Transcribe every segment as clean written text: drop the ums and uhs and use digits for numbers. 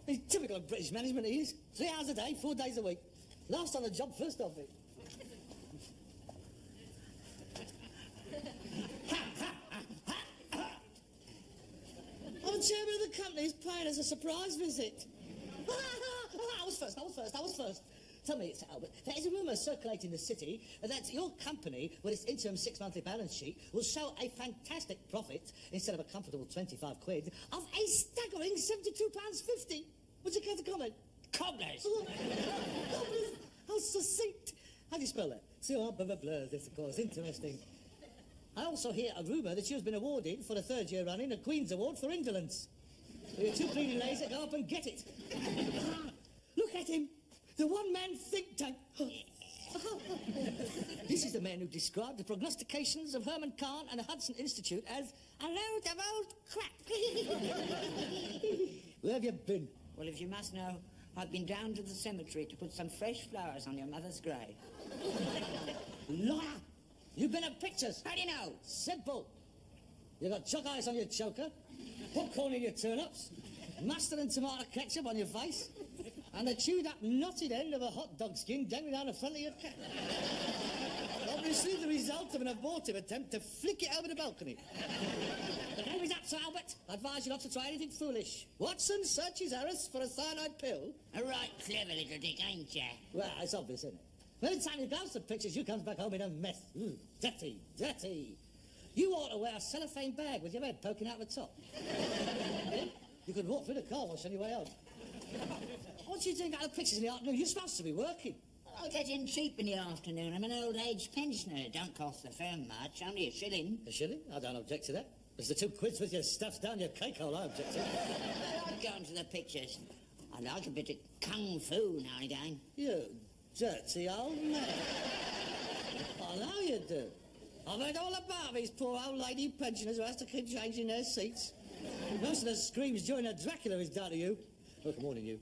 He's typical of British management, he is. 3 hours a day, 4 days a week. Last on the job, first off it. I'm the chairman of the company. He's paying us a surprise visit. I was first. Tell me, Sir Albert, there is a rumour circulating the city that your company, with its interim 6-monthly balance sheet, will show a fantastic profit, instead of a comfortable 25 quid, of a staggering £72.50. Would you care to comment? Cobblers! Cobblers! How succinct! How do you spell that? C-O-B-B-B-L, yes, of course. Interesting. I also hear a rumour that you've been awarded, for the 3rd year running, a Queen's Award for indolence. You're too clean lazy to go up and get it. Look at him! The one-man think tank. This is the man who described the prognostications of Herman Kahn and the Hudson Institute as a load of old crap. Where have you been? Well, if you must know, I've been down to the cemetery to put some fresh flowers on your mother's grave. Liar! You've been at pictures. How do you know? Simple. You got chalk eyes on your choker, popcorn in your turnips, mustard and tomato ketchup on your face, and the chewed-up, knotted end of a hot dog skin dangling down the front of your cap. Obviously the result of an abortive attempt to flick it over the balcony. The game is up, Sir Albert. I advise you not to try anything foolish. Watson searches Harris for a cyanide pill. A right clever little dick, ain't ya? Well, it's obvious, isn't it? Every time you goes to pictures, you comes back home in a mess. Dirty, dirty. You ought to wear a cellophane bag with your head poking out the top. You could walk through the car wash on your way home. What do you think out of pictures in the afternoon? You're supposed to be working. I'll get in cheap in the afternoon. I'm an old-age pensioner. It don't cost the firm much, only a shilling. A shilling? I don't object to that. It's the 2 quids with your stuffs down your cake hole I object to. I'm going to the pictures. I like a bit of kung fu now and again. You dirty old man. I know you do. I've heard all about these poor old lady pensioners who has to keep changing their seats. Most of the screams during a Dracula is down to you. Oh, good morning, you.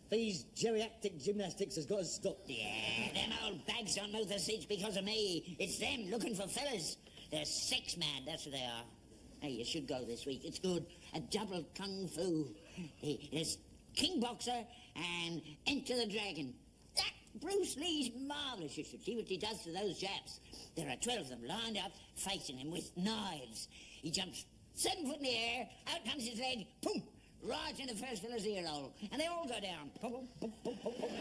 These geriatric gymnastics has got to stop. Yeah, them old bags don't move the seats because of me. It's them looking for fellas. They're sex mad, that's what they are. Hey, you should go this week. It's good. A double kung fu. There's King Boxer and Enter the Dragon. That Bruce Lee's marvellous. You should see what he does to those Japs. There are 12 of them lined up, facing him with knives. He jumps 7 foot in the air, out comes his leg, boom, right in the first fella's ear hole, and they all go down. Boom, boom, boom, boom, boom.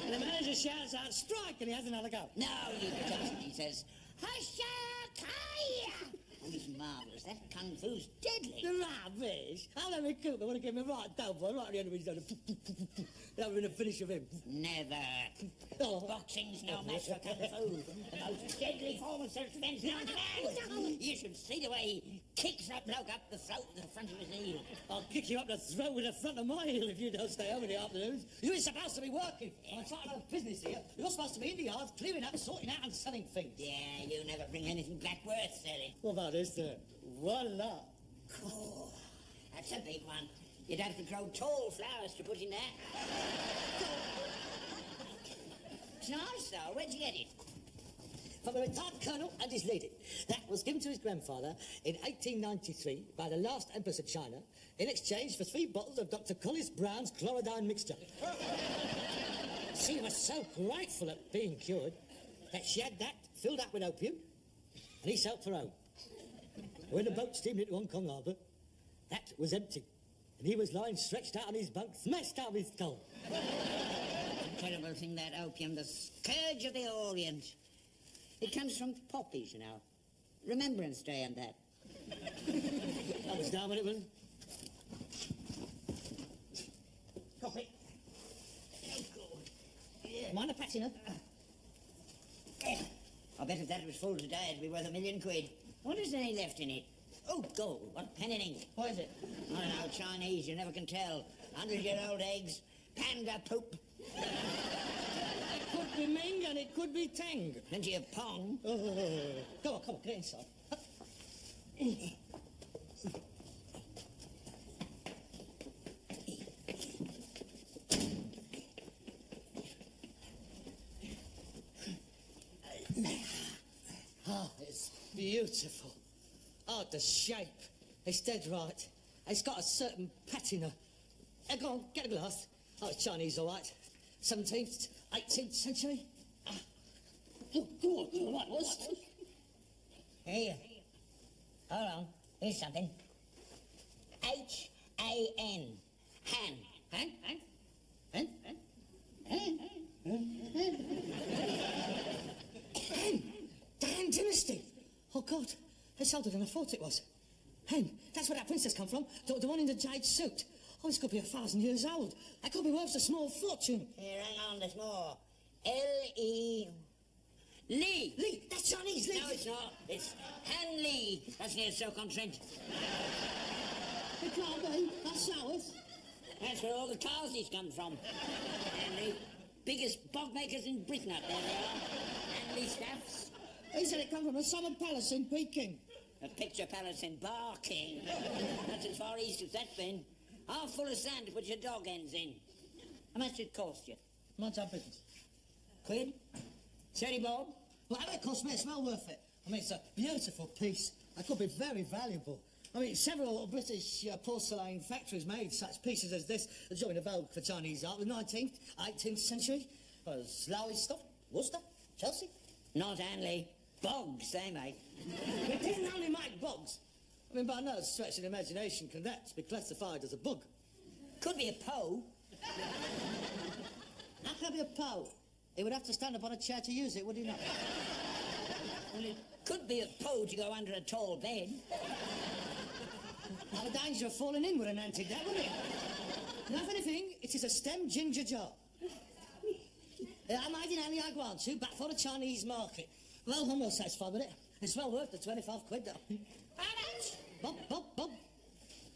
And the manager shouts out, strike, and he has another go. No, he doesn't. He says, Husha-kaya! Oh, he's marvellous. That kung fu's deadly. The rubbish. I'll have a Cooper want to give him a right down boy, right at the end of his done. That would have finished with him. Never. Oh. Boxing's no match for kung fu. The most deadly form of self-defense known to man. You should see the way he kicks that bloke up the throat with the front of his heel. I'll kick you up the throat with the front of my heel if you don't stay home in the afternoons. You're supposed to be working. I'm trying to have business here. You're supposed to be in the yards, clearing up, sorting out and selling things. Yeah, you never bring anything back worth selling. What about this, sir? Voila. Oh, that's a big one. You'd have to grow tall flowers to put in that. It's nice, though. Where'd you get it? From a retired colonel and his lady. That was given to his grandfather in 1893 by the last Empress of China in exchange for 3 bottles of Dr. Collis Brown's chlorodyne mixture. She was so grateful at being cured that she had that filled up with opium, and he sailed for home. When the boat steamed into Hong Kong harbour, that was empty, and he was lying stretched out on his bunk, smashed out of his skull. Terrible thing, that opium, the scourge of the Orient. It comes from poppies, you know. Remembrance Day and that. I was down when it was. Poppy. Oh, God. Yeah. Mind a patina? I bet if that was full today, it'd be worth £1 million. What is there any left in it? Oh, gold. What pen and ink? What is it? I don't know, Chinese, you never can tell. 100-year-old eggs, panda poop. It could be Ming and it could be Tang. Plenty of pong. Come on, get inside. Oh, it's beautiful. Oh, the shape. It's dead right. It's got a certain patina. Go on, get a glass. Oh, it's Chinese, all right. 17th, 18th century. Oh, God, what? Here. Hold on. Here's something. H-A-N. Han. Han? Dan Dynasty. Oh, God, it's older than I thought it was. Hen, that's where that princess come from. The one in the jade suit. Oh, it's got to be 1,000 years old. That could be worth a small fortune. Here, hang on, there's more. L-E... Lee. Lee, that's Chinese, Lee. No, it's not. It's Han Lee. That's near Stoke-on-Trent. It can't be. That's ours. That's where all the cars come from. Han Lee. Biggest bog makers in Britain up there they are. Han Lee staffs. He said it come from a summer palace in Peking. A picture palace in Barking. That's as far east as that's been. Half full of sand to put your dog ends in. How much did it cost you? Mind our business. Quid? 30 bob? Well, it cost me, it's well worth it. I mean, it's a beautiful piece. It could be very valuable. I mean, several British porcelain factories made such pieces as this, during the vogue for Chinese art, the 19th, 18th century. Slough stuff, Worcester, Chelsea. Not Hanley. Bogs, they make. It didn't only make bugs. I mean, by no stretch of the imagination can that be classified as a bug. Could be a Poe. How can it be a Poe? He would have to stand up on a chair to use it, would he not? Well, it could be a Poe to go under a tall bed. Have a danger of falling in with an antique, that, wouldn't it? Now, if anything, it is a stem ginger jar. I made it only, I grant you, back for the Chinese market. Well, I'm well satisfied with it. It's well worth the 25 quid, though. How much? Bob.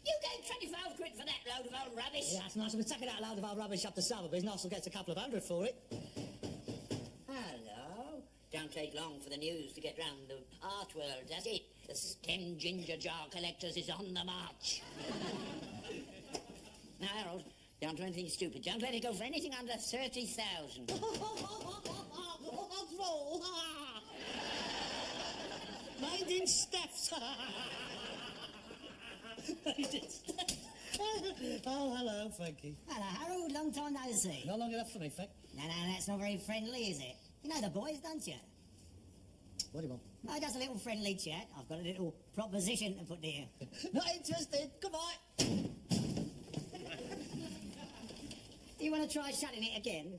You gave 25 quid for that load of old rubbish? Yeah, that's nice. We're taking that load of old rubbish up to Sotheby's. Nice, we'll get a couple of hundred for it. Hello. Don't take long for the news to get round the art world, does it? The stem ginger jar collectors is on the march. Now, Harold, don't do anything stupid. Don't let it go for anything under 30,000. Made in steps. Made in steps. Oh, hello, Frankie. Hello, Harold. Long time no see. Not long enough for me, Frank. No, that's not very friendly, is it? You know the boys, don't you? What do you want? Oh, just a little friendly chat. I've got a little proposition to put to you. Not interested. Goodbye. Do you want to try shutting it again?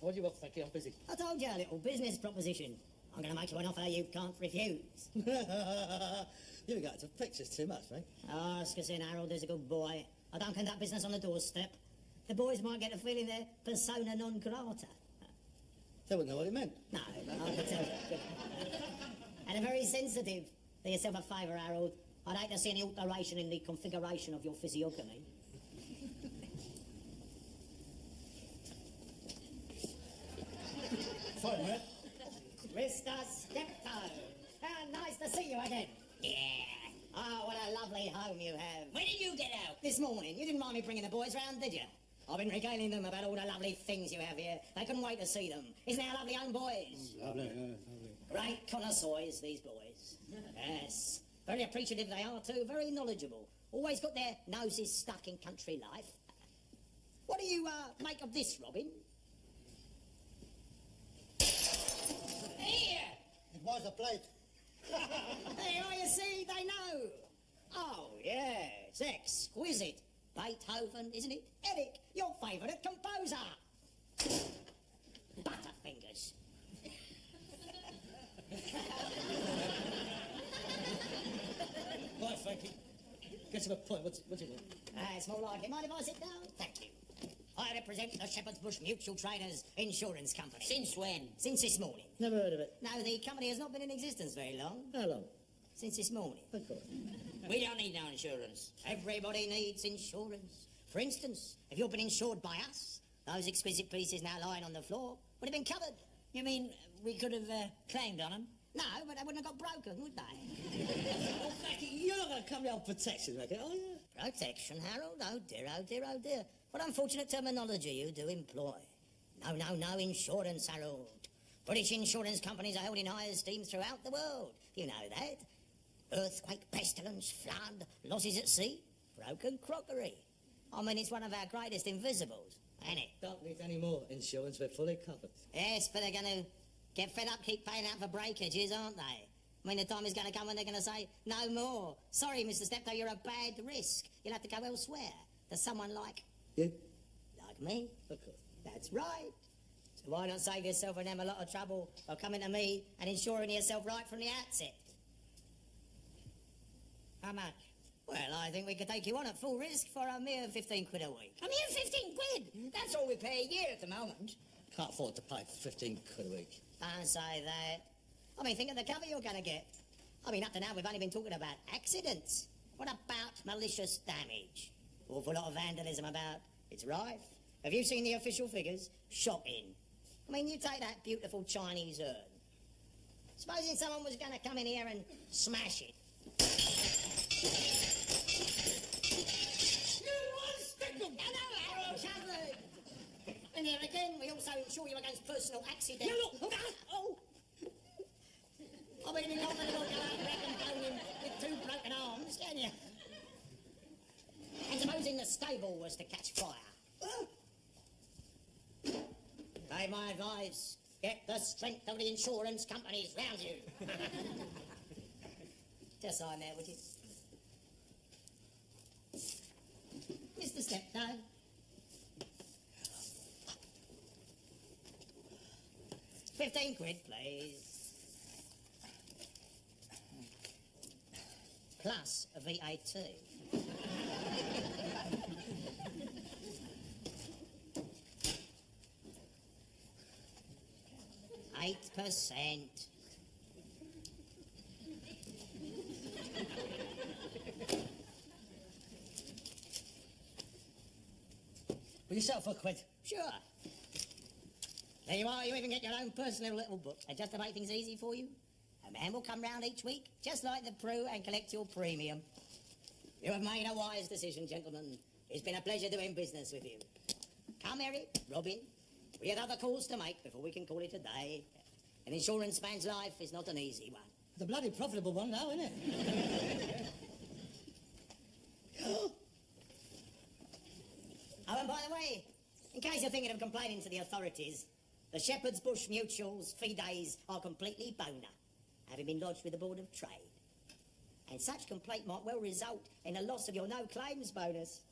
What do you want, Frankie? I'm busy. I told you, a little business proposition. I'm going to make you an offer you can't refuse. You got to pictures too much, Frank. Oh, Skassin Harold is a good boy. I don't conduct business on the doorstep. The boys might get a feeling they're persona non grata. They wouldn't know what it meant. No, but I can tell you. And a very sensitive. Do yourself a favour, Harold. I'd hate to see any alteration in the configuration of your physiognomy. Fine, mate. Mr. Steptoe. Nice to see you again. Yeah. Oh, what a lovely home you have. When did you get out? This morning. You didn't mind me bringing the boys round, did you? I've been regaling them about all the lovely things you have here. They couldn't wait to see them. Isn't our lovely home, boys? Lovely, lovely. Great connoisseurs, these boys. Yes. Very appreciative they are, too. Very knowledgeable. Always got their noses stuck in country life. What do you make of this, Robin? Here! It was a plate. There, you see, they know. Oh, yes, exquisite. Beethoven, isn't it? Eric, your favourite composer. Butterfingers. Right, Frankie. Get to the point. What's it want? It's more like it. Mind if I sit down? Thank you. I represent the Shepherd's Bush Mutual Traders Insurance Company. Since when? Since this morning. Never heard of it. No, the company has not been in existence very long. How long? Since this morning. Of course. We don't need no insurance. Everybody needs insurance. For instance, if you've been insured by us, those exquisite pieces now lying on the floor would have been covered. You mean we could have claimed on them? No, but they wouldn't have got broken, would they? Oh, Frankie, you're not going to come down with protection, Frankie, are you? Protection, Harold? Oh dear, oh dear, oh dear. What unfortunate terminology you do employ. No, insurance, Harold. British insurance companies are held in high esteem throughout the world. You know that. Earthquake, pestilence, flood, losses at sea, broken crockery. I mean, it's one of our greatest invisibles, ain't it? Don't need any more insurance, we're fully covered. Yes, but they're going to get fed up, keep paying out for breakages, aren't they? I mean, the time is going to come when they're going to say, no more. Sorry, Mr. Steptoe, you're a bad risk. You'll have to go elsewhere. To someone like... You? Like me. Of course. That's right. So why not save yourself and them a lot of trouble by coming to me and insuring yourself right from the outset? How much? Well, I think we could take you on at full risk for a mere 15 quid a week. A mere 15 quid? That's all we pay a year at the moment. Can't afford to pay 15 quid a week. Don't say that. I mean, think of the cover you're going to get. I mean, up to now, we've only been talking about accidents. What about malicious damage? Awful lot of vandalism about. It's rife. Have you seen the official figures? Shocking. I mean, you take that beautiful Chinese urn. Supposing someone was going to come in here and smash it. You want stick 'em! No, Harold, Chadley! And there again, we also insure you against personal accidents. You look! Oh! I mean, you're not going to go out back and bone him with 2 broken arms, can you? And supposing the stable was to catch fire. Take my advice. Get the strength of the insurance companies round you. Just sign there, would you? Mr. Steptoe. £15, please. Plus a VAT. %. Will you settle for a quid? Sure. There you are, you even get your own personal little book. And just to make things easy for you, a man will come round each week, just like the Prue, and collect your premium. You have made a wise decision, gentlemen. It's been a pleasure doing business with you. Come, Eric, Robin. We have other calls to make before we can call it a day. An insurance man's life is not an easy one. It's a bloody profitable one now, isn't it? Oh, and by the way, in case you're thinking of complaining to the authorities, the Shepherd's Bush Mutual's fee days are completely boner, having been lodged with the Board of Trade. And such complaint might well result in the loss of your no-claims bonus,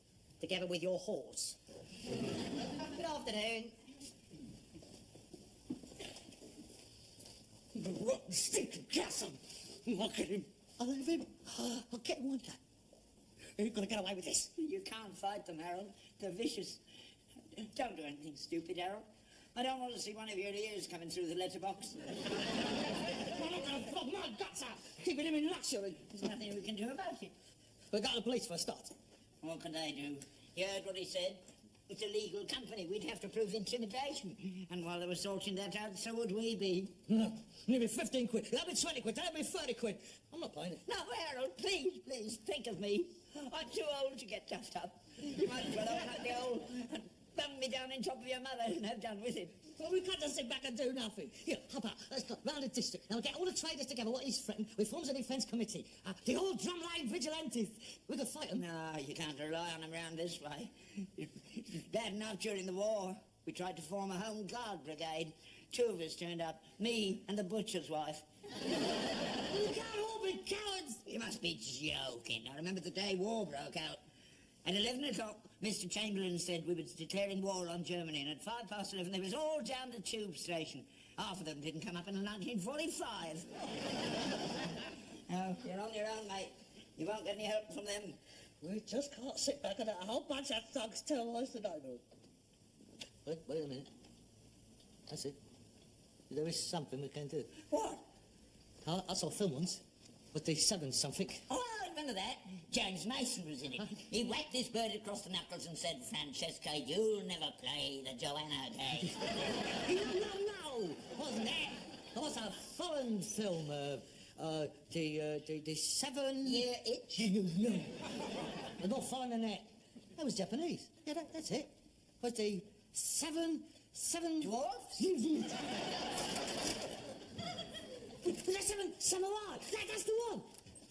together with your horse. Good afternoon. The rotten stinking castle. Look at him. I'll have him. I'll get him one day. You're going to get away with this. You can't fight them, Harold. They're vicious. Don't do anything stupid, Harold. I don't want to see one of your ears coming through the letterbox. I'm not going to flog my guts out, keeping him in luxury. There's nothing we can do about it. We'll go to the police for a start. What can they do? You heard what he said. It's a legal company. We'd have to prove intimidation. And while they were sorting that out, so would we be. No, it'll be 15 quid. That'll be 20 quid. That'll be 30 quid. I'm not buying it. No, Harold, please, please, think of me. I'm too old to get toughed up. You might as well open up the old and bung me down on top of your mother and have done with it. Well, we can't just sit back and do nothing. Here, how about, let's go round the district. Now, get all the traders together, what he's threatened. We form a defence committee. The old drumline vigilantes. We could fight them. No, you can't rely on them round this way. It's bad enough during the war. We tried to form a home guard brigade. 2 of us turned up, me and the butcher's wife. You can't all be cowards. You must be joking. I remember the day war broke out. At 11 o'clock, Mr. Chamberlain said we were declaring war on Germany, and at 11:05, they was all down the tube station. Half of them didn't come up until 1945. No, you're on your own, mate. You won't get any help from them. We just can't sit back and let a whole bunch of thugs tell us to do. Wait a minute. That's it. There is something we can do. What? I saw a film once with the 7 something. Oh, I remember that. James Mason was in it. He whacked this bird across the knuckles and said, Francesca, you'll never play the Joanna game. No. Wasn't that? That was a foreign film. The 7... Yeah, itch. No. They're not foreign than that. That was Japanese. Yeah, that's it. Was the 7... Dwarfs? The 7 Samurai. That's the one.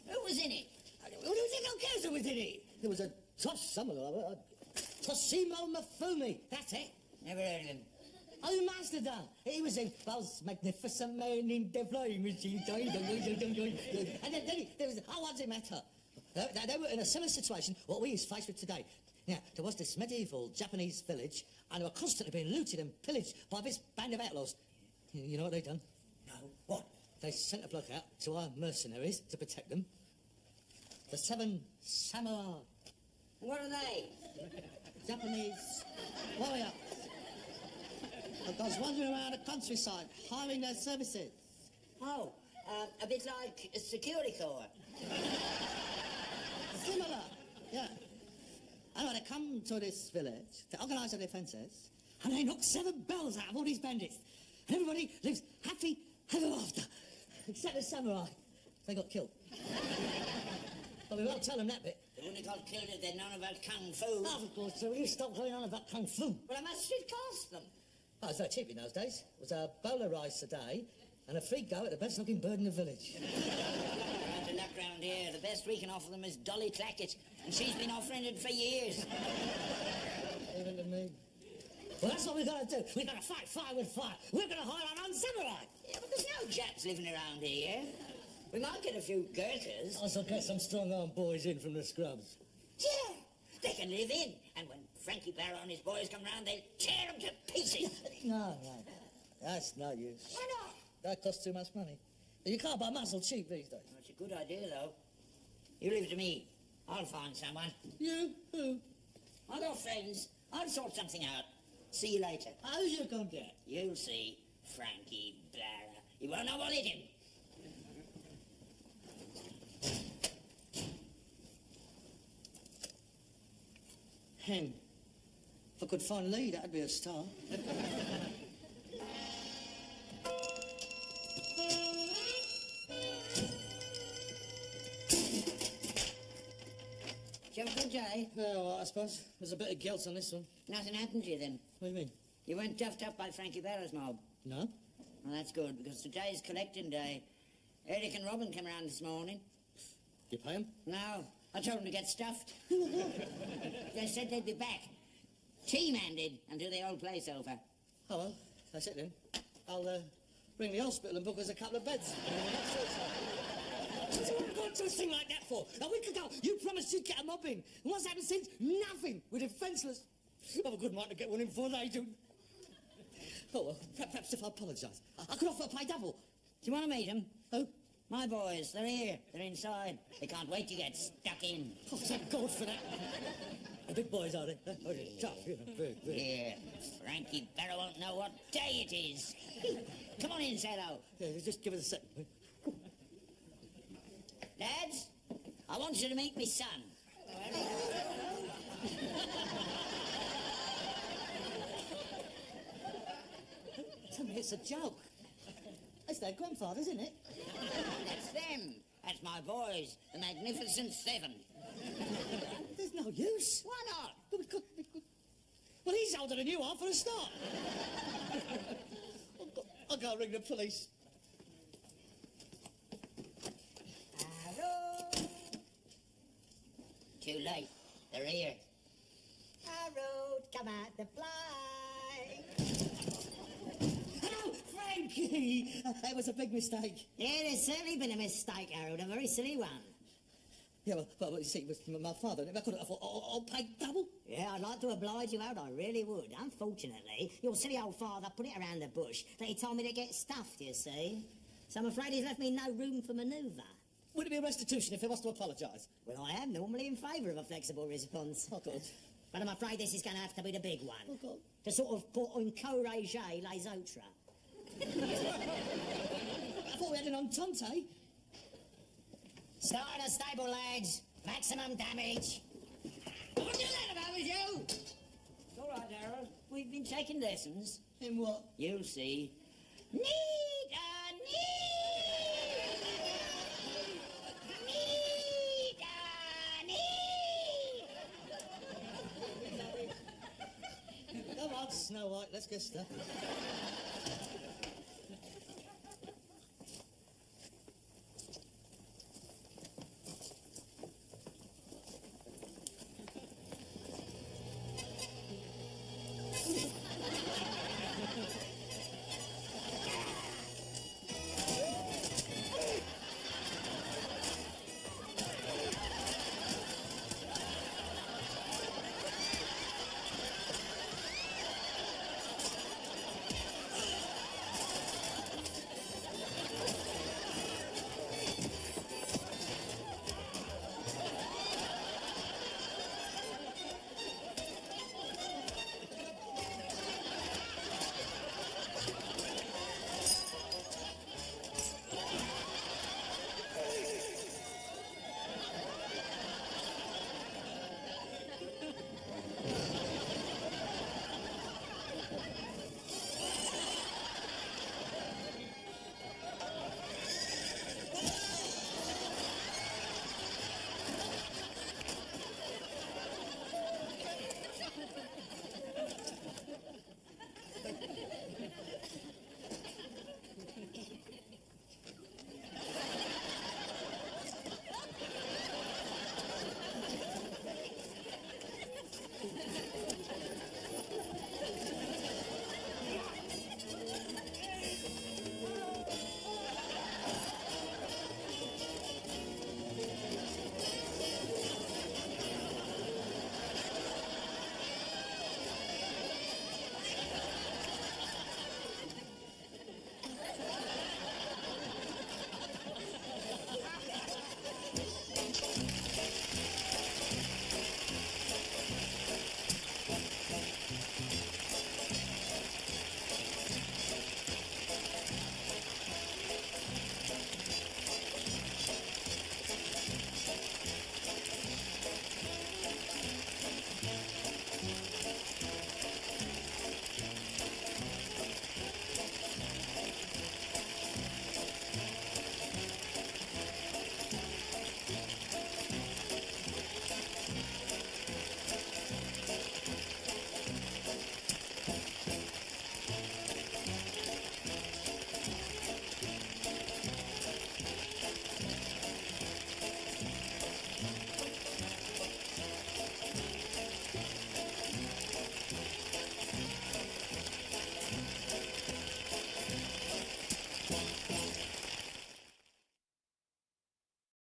Who was in it? Who do you think else cares who was in it? There was a tough samurai. Toshimo Mifune, that's it. Never heard of him. Oh, Master done. He was a most magnificent man in the flying machine. And then there was, how was it matter? They were in a similar situation what we is faced with today. Now, there was this medieval Japanese village, and they were constantly being looted and pillaged by this band of outlaws. You know what they done? No. What? They sent a bloke out to our mercenaries to protect them. The 7 samurai. What are they? Japanese warrior. That goes wandering around the countryside, hiring their services. Oh, a bit like a security corps. Similar, yeah. Anyway, they come to this village to organise their defences, and they knock 7 bells out of all these bandits. And everybody lives happy ever after, except the samurai. They got killed. But we won't tell them that bit. They wouldn't have got killed if they'd known about kung fu. Oh, of course, so you stop going on about kung fu. Well, how much did it cost them? Oh, it was very cheap in those days. It was a bowl of rice a day and a free go at the best looking bird in the village. Right to luck round here. The best we can offer them is Dolly Clackett, and she's been offering it for years. Even to me. Well, that's what we've got to do. We've got to fight fire with fire. We're going to hire our own samurai. Yeah, but there's no Japs living around here. We might get a few Gurkhas. I shall get some strong-armed boys in from the scrubs. Yeah, they can live in. And when Frankie Barrow and his boys come round, they'll tear them to pieces. No. That's no use. Why not? That costs too much money. You can't buy muscle cheap these days. Well, it's a good idea, though. You leave it to me. I'll find someone. You? Who? I've got friends. I'll sort something out. See you later. How's you gonna get? You'll see. Frankie Barrow. You won't know what hit him. Hen. If I could find Lee, that'd be a start. Did you have a good day? Yeah, well, I suppose. There's a bit of guilt on this one. Nothing happened to you then? What do you mean? You weren't duffed up by Frankie Barrow's mob? No? Well, that's good, because today's collecting day. Eric and Robin came round this morning. You pay him? No, I told them to get stuffed. They said they'd be back. Team-handed until the old place over. Oh, well, that's it then. I'll ring the hospital and book us a couple of beds. What's what going to a thing like that for? A week ago, you promised you'd get a mob in. And what's happened since? Nothing. We're defenceless. I've a good mind to get one in before they do. Oh, well, perhaps if I apologise, I could offer to pay double. Do you want to meet them? Who? My boys, they're here. They're inside. They can't wait to get stuck in. Oh, thank God for that. The big boys, are they? Oh, they're tough, you know, very. Yeah, Frankie Barrow won't know what day it is. Come on in, Steptoe. Yeah, just give us a second. Lads, I want you to meet me son. Tell me it's a joke. It's their grandfather, isn't it? That's them. That's my boys, the Magnificent Seven. There's no use. Why not? Well, he's older than you are for a start. I'll go ring the police. Hello. Too late. They're here. Arrow, come out to fly. Oh, Frankie! That was a big mistake. Yeah, there's certainly been a mistake, Harold, a very silly one. Yeah, well, you see, it was my father. I thought, I'll pay double. Yeah, I'd like to oblige you, Harold, I really would. Unfortunately, your silly old father put it around the bush that he told me to get stuffed, you see. So I'm afraid he's left me no room for manoeuvre. Would it be a restitution if I was to apologise? Well, I am normally in favour of a flexible response. Oh, God. But I'm afraid this is going to have to be the big one. Oh, God. To sort of put en corrige les autres. I thought we had an entente. Starting a stable, lads. Maximum damage. Don't do that if I was you. It's all right, Harold. We've been taking lessons. In what? You'll see. Need a need. Need a need. Come on, Snow White, let's get stuff.